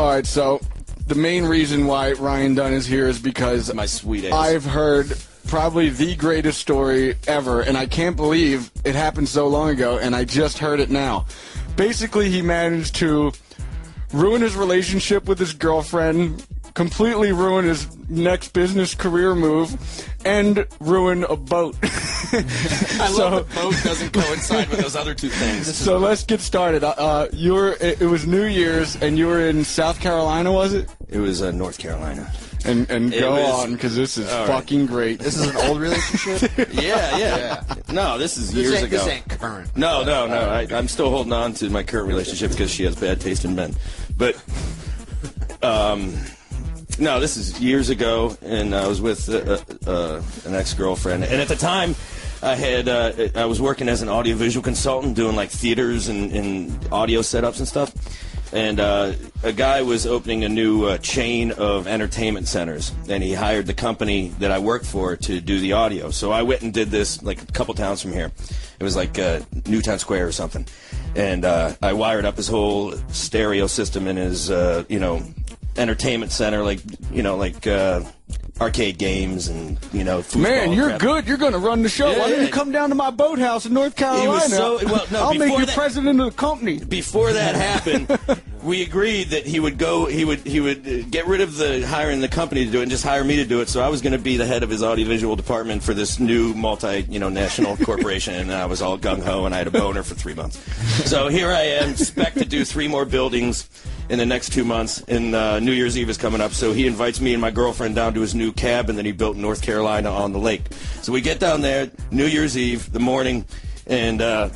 All right, so the main reason why Ryan Dunn is here is because my sweet ass. I've heard probably the greatest story ever, and I can't believe it happened so long ago, and I just heard it now. Basically, he managed to ruin his relationship with his girlfriend, completely ruin his next business career move, and ruin a boat. I love the boat doesn't coincide with those other two things. So let's get started. It was New Year's, and you were in South Carolina, was it? It was North Carolina. And go on, because this is fucking great. This is an old relationship? Yeah. No, this is years ago. This ain't current. No. I'm still holding on to my current relationship because she has bad taste in men. But, no, this is years ago, and I was with an ex-girlfriend. And at the time, I was working as an audiovisual consultant, doing like theaters and audio setups and stuff. And a guy was opening a new chain of entertainment centers, and he hired the company that I worked for to do the audio. So I went and did this like a couple towns from here. It was like Newtown Square or something. And I wired up his whole stereo system in his, entertainment center, like arcade games and, foosball. Man, you're crap. good. You're going to run the show. Yeah, Why don't yeah. you come down to my boathouse in North Carolina? I'll make you president of the company. Before that happened, we agreed that he would get rid of the hiring the company to do it and just hire me to do it. So I was going to be the head of his audiovisual department for this new national corporation, and I was all gung-ho, and I had a boner for 3 months. So here I am, expect to do 3 more buildings in the next 2 months, and New Year's Eve is coming up, so he invites me and my girlfriend down to his new cabin that he built in North Carolina on the lake. So we get down there, New Year's Eve, the morning, and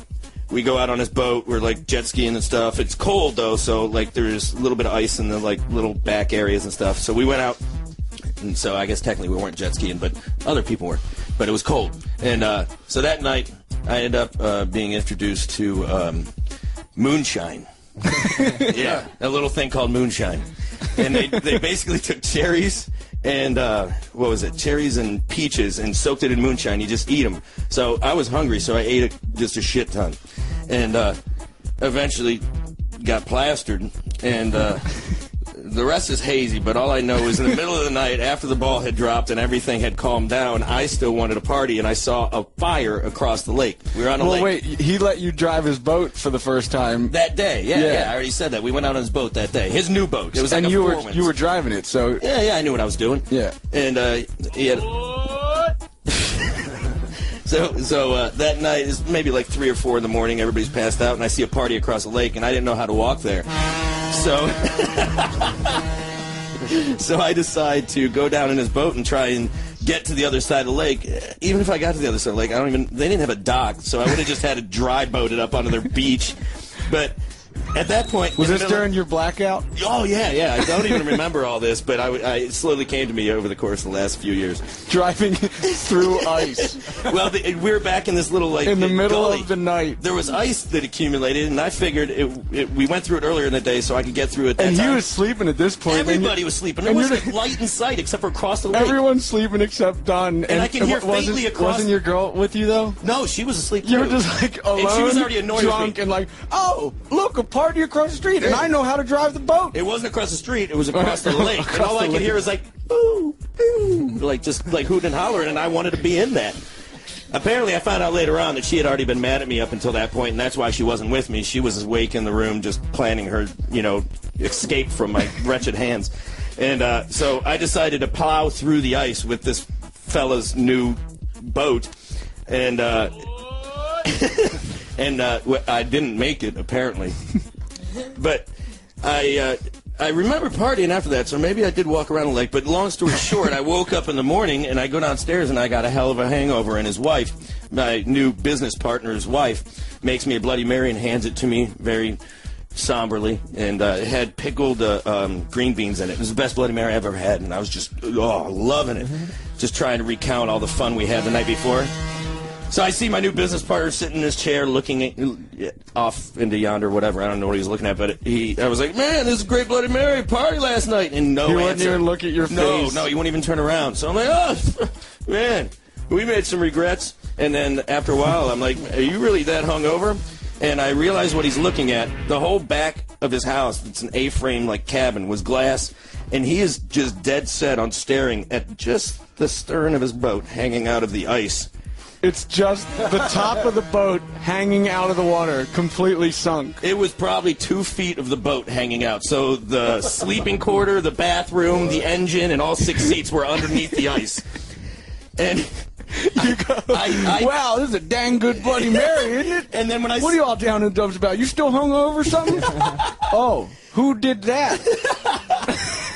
we go out on his boat. We're like jet skiing and stuff. It's cold though, so like there's a little bit of ice in the like little back areas and stuff. So we went out, and so I guess technically we weren't jet skiing, but other people were. But it was cold, and so that night I ended up being introduced to moonshine. Yeah, a little thing called moonshine, and they basically took cherries and cherries and peaches and soaked it in moonshine. You just eat them. So I was hungry, so I ate just a shit ton, and eventually got plastered, and the rest is hazy, but all I know is in the middle of the night, after the ball had dropped and everything had calmed down, I still wanted to party, and I saw a fire across the lake. We were on a lake. Wait, he let you drive his boat for the first time. That day, yeah, I already said that. We went out on his boat that day. His new boat. It was like and a you four-winds. were driving it, so... Yeah, I knew what I was doing. Yeah. And he had... So that night is maybe like 3 or 4 in the morning. Everybody's passed out, and I see a party across the lake, and I didn't know how to walk there. So, so I decide to go down in his boat and try and get to the other side of the lake. Even if I got to the other side of the lake, they didn't have a dock, so I would have just had to dry boat it up onto their beach. But at that point... Was this during your blackout? Oh, yeah. I don't even remember all this, but it slowly came to me over the course of the last few years. Driving through ice. Well, we were back in this little, like... In the middle gully. of the night. There was ice that accumulated, and I figured we went through it earlier in the day so I could get through it that and time. he was sleeping at this point. Everybody was sleeping. There wasn't light in sight except for across the lake. Everyone's sleeping except Dunn. And I can hear faintly across... Wasn't your girl with you, though? No, she was asleep, too. You were just, like, alone, and she was already annoyed drunk, with me. and like, oh, look, a party across the street, and I know how to drive the boat. It wasn't across the street. It was across the lake. And all I could hear was like, ooh, ooh, like just like hooting and hollering, and I wanted to be in that. Apparently, I found out later on that she had already been mad at me up until that point, and that's why she wasn't with me. She was awake in the room just planning her, escape from my wretched hands. And so I decided to plow through the ice with this fella's new boat, and I didn't make it, apparently. But I remember partying after that, so maybe I did walk around the lake. But long story short, I woke up in the morning, and I go downstairs, and I got a hell of a hangover. And his wife, my new business partner's wife, makes me a Bloody Mary and hands it to me very somberly. And it had pickled green beans in it. It was the best Bloody Mary I've ever had, and I was just loving it. Just trying to recount all the fun we had the night before. So I see my new business partner sitting in his chair looking off into yonder, whatever. I don't know what he was looking at, but I was like, man, this is a great Bloody Mary party last night. And no He answer. wouldn't even look at your face. No, he wouldn't even turn around. So I'm like, oh, man, we made some regrets. And then after a while, I'm like, are you really that hungover? and I realized what he's looking at. The whole back of his house, it's an A-frame like cabin, was glass, and he is just dead set on staring at just the stern of his boat hanging out of the ice. It's just the top of the boat hanging out of the water, completely sunk. It was probably 2 feet of the boat hanging out. So the sleeping quarter, the bathroom, the engine, and all 6 seats were underneath the ice. And You go, wow, this is a dang good Bloody Mary, isn't it? And then when what are you all down in the dumps about? You still hungover or something? Oh, who did that?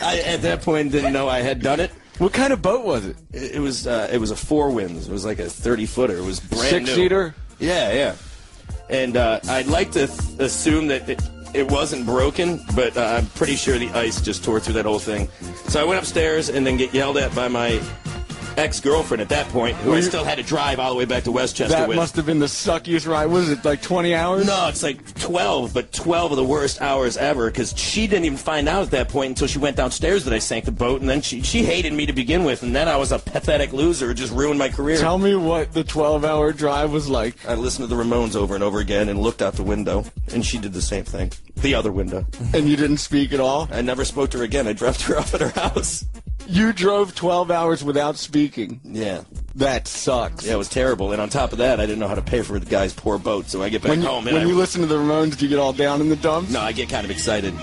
I, at that point, didn't know I had done it. What kind of boat was it? It was a 4 winds. It was like a 30-footer. It was brand new. 6-seater? Yeah, yeah. And I'd like to assume that it wasn't broken, but I'm pretty sure the ice just tore through that whole thing. So I went upstairs and then get yelled at by my ex-girlfriend at that point, who I still had to drive all the way back to Westchester That with. must have been the suckiest ride. What is it, like 20 hours? No, it's like 12, but 12 of the worst hours ever, because she didn't even find out at that point until she went downstairs that I sank the boat, and then she hated me to begin with, and then I was a pathetic loser who just ruined my career. Tell me what the 12-hour drive was like. I listened to the Ramones over and over again and looked out the window, and she did the same thing. The other window. And you didn't speak at all? I never spoke to her again. I dropped her off at her house. You drove 12 hours without speaking. Yeah. That sucks. Yeah, it was terrible. And on top of that, I didn't know how to pay for the guy's poor boat. So I get back home. And when you listen to the Ramones, do you get all down in the dumps? No, I get kind of excited.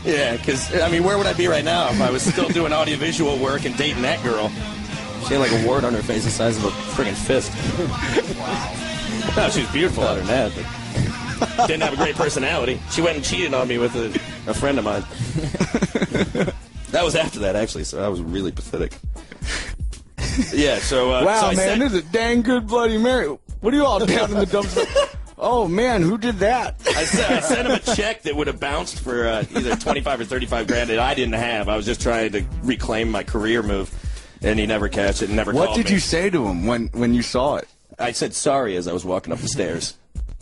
Yeah, because, I mean, where would I be right now if I was still doing audiovisual work and dating that girl? She had like a wart on her face the size of a friggin' fist. Wow. No, she was beautiful other than that, but didn't have a great personality. She went and cheated on me with a friend of mine. That was after that, actually, so I was really pathetic. Yeah, so... wow, so man, this is a dang good Bloody Mary. What are you all down in the dumps? Oh, man, who did that? I sent him a check that would have bounced for either 25 or 35 grand that I didn't have. I was just trying to reclaim my career move, and he never cashed it and never called me. What did you say to him when you saw it? I said sorry as I was walking up the stairs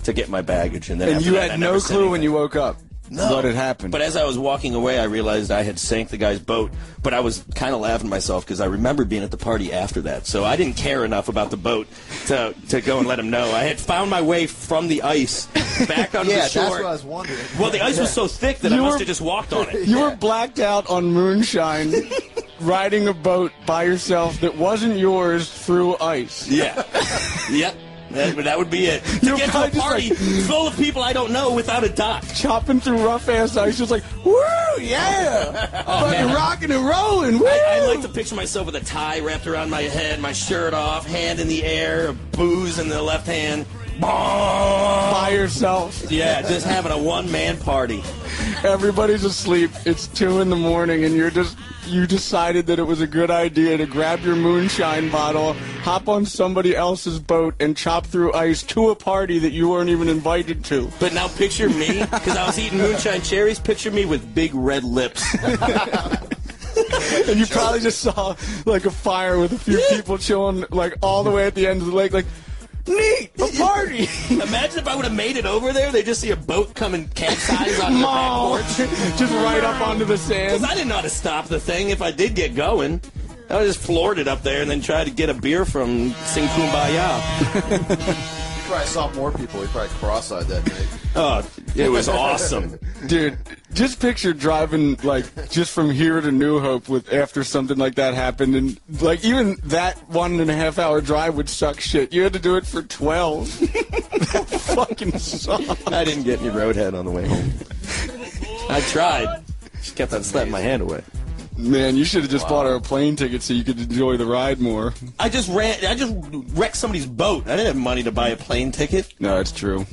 to get my baggage, and then And after you that, I had never no said clue when anything. you woke up what had happened. But as I was walking away, I realized I had sank the guy's boat. But I was kind of laughing to myself because I remember being at the party after that. So I didn't care enough about the boat to go and let him know. I had found my way from the ice back onto the shore. Yeah, that's what I was wondering. Well, the ice was so thick that I must have just walked on it. You were blacked out on moonshine, riding a boat by yourself that wasn't yours through ice. Yeah. Yep. That would be it. To You're get to a probably just party full of people I don't know without a dock. Chopping through rough-ass ice, just like, woo, yeah! Fucking rocking and rolling, woo! I like to picture myself with a tie wrapped around my head, my shirt off, hand in the air, booze in the left hand. By yourself. Yeah, just having a one-man party. Everybody's asleep. It's 2 in the morning, and you decided that it was a good idea to grab your moonshine bottle, hop on somebody else's boat, and chop through ice to a party that you weren't even invited to. But now picture me, because I was eating moonshine cherries, picture me with big red lips. And you probably just saw like a fire with a few people chilling like all the way at the end of the lake, like, neat, a party. Imagine if I would have made it over there, they just see a boat come and capsize on the back porch. Just right up onto the sand. Because I didn't know how to stop the thing if I did get going. I just floored it up there and then tried to get a beer from Sing Kumbaya. You probably saw more people. You probably cross-eyed that night. Oh, it was awesome. Dude, just picture driving like just from here to New Hope with after something like that happened, and like even that 1.5 hour drive would suck shit. You had to do it for 12. That fucking sucked. I didn't get any roadhead on the way home. I tried. Just kept on slapping my hand away. Man, you should have just bought her a plane ticket so you could enjoy the ride more. I just wrecked somebody's boat. I didn't have money to buy a plane ticket. No, it's true.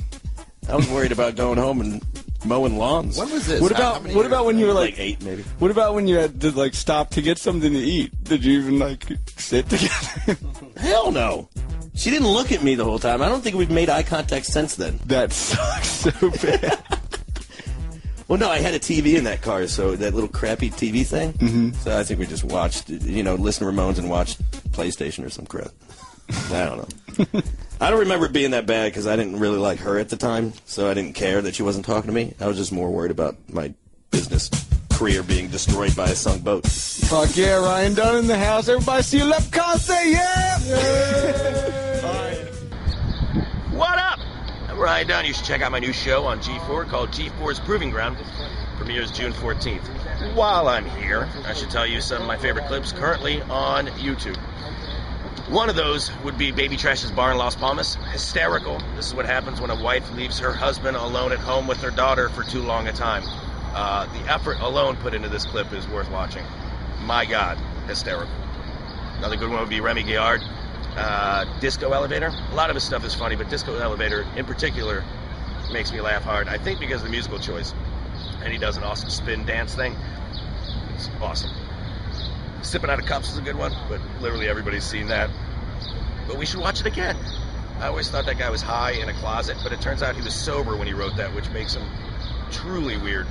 I was worried about going home and mowing lawns. When was this? What about when you were Like 8, maybe. What about when you had to like stop to get something to eat? Did you even like sit together? Hell no. She didn't look at me the whole time. I don't think we've made eye contact since then. That sucks so bad. Well, no, I had a TV in that car, so that little crappy TV thing. Mm-hmm. So I think we just watched, listened to Ramones and watched PlayStation or some crap. I don't know. I don't remember it being that bad because I didn't really like her at the time, so I didn't care that she wasn't talking to me. I was just more worried about my business career being destroyed by a sunk boat. Fuck yeah, Ryan Dunn in the house. Everybody see a leprechaun, say yeah! Yeah! What up? Ryan Dunn. You should check out my new show on G4 called G4's Proving Ground. Premieres June 14th. While I'm here, I should tell you some of my favorite clips currently on YouTube. One of those would be Baby Trash's bar in Las Palmas. Hysterical. This is what happens when a wife leaves her husband alone at home with their daughter for too long a time. The effort alone put into this clip is worth watching. My God, hysterical. Another good one would be Remy Gaillard. Disco Elevator. A lot of his stuff is funny, but Disco Elevator in particular makes me laugh hard. I think because of the musical choice. And he does an awesome spin dance thing. It's awesome. Sipping Out of Cups is a good one, but literally everybody's seen that. But we should watch it again. I always thought that guy was high in a closet, but it turns out he was sober when he wrote that, which makes him truly weird.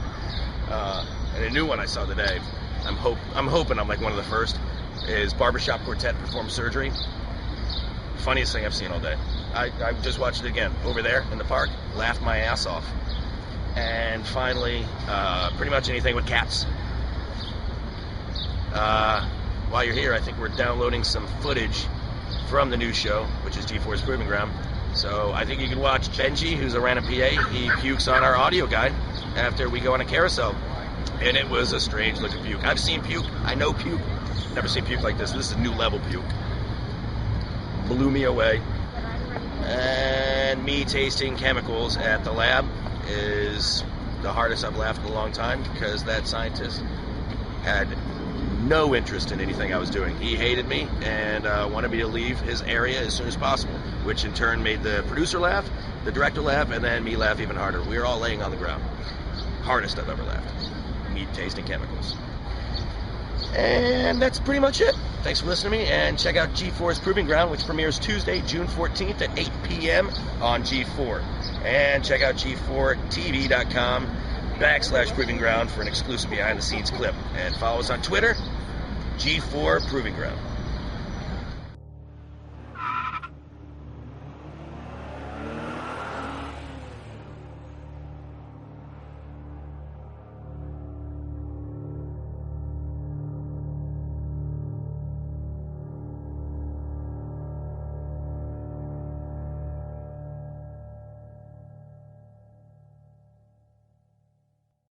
And a new one I saw today, I'm hoping I'm like one of the first, is Barbershop Quartet Perform Surgery. Funniest thing I've seen all day. I just watched it again over there in the park, laughed my ass off. And finally, pretty much anything with cats. While you're here, I think we're downloading some footage from the new show, which is G4's Proving Ground. So I think you can watch Benji, who's a random PA. He pukes on our audio guide after we go on a carousel. And it was a strange looking puke. I've seen puke. I know puke. Never seen puke like this. This is a new level puke. Blew me away. And me tasting chemicals at the lab is the hardest I've laughed in a long time, because that scientist had no interest in anything I was doing. He hated me and wanted me to leave his area as soon as possible, which in turn made the producer laugh, the director laugh, and then me laugh even harder. We were all laying on the ground. Hardest I've ever laughed. Me tasting chemicals. And that's pretty much it. Thanks for listening to me, and check out G4's Proving Ground, which premieres Tuesday, June 14th at 8 p.m. on G4. And check out G4TV.com/Proving Ground for an exclusive behind-the-scenes clip. And follow us on Twitter, G4 Proving Ground.